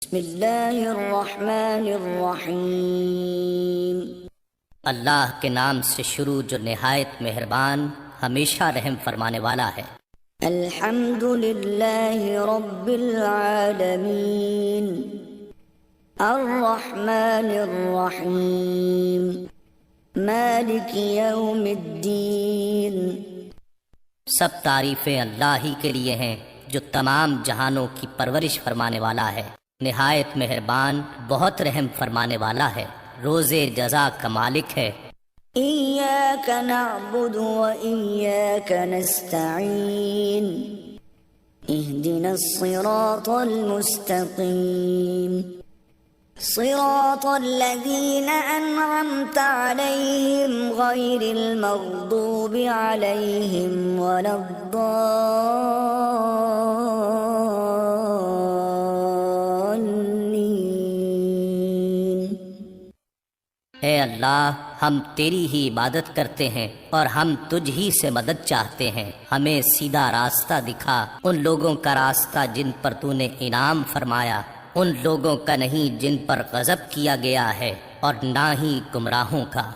بسم اللہ الرحمن الرحیم۔ اللہ کے نام سے شروع جو نہایت مہربان ہمیشہ رحم فرمانے والا ہے۔ الحمد للہ رب العالمین الرحمن الرحیم مالک یوم الدین۔ سب تعریفیں اللہ ہی کے لیے ہیں جو تمام جہانوں کی پرورش فرمانے والا ہے، نہایت مہربان بہت رحم فرمانے والا ہے، روز جزا کا مالک ہے۔ ایاک نعبد و ایاک نستعین اہدنا الصراط المستقیم صراط الذین انعمت علیہم غیر المغضوب علیہم ولا الضالین۔ اے اللہ، ہم تیری ہی عبادت کرتے ہیں اور ہم تجھ ہی سے مدد چاہتے ہیں، ہمیں سیدھا راستہ دکھا، ان لوگوں کا راستہ جن پر تو نے انعام فرمایا، ان لوگوں کا نہیں جن پر غضب کیا گیا ہے، اور نہ ہی گمراہوں کا۔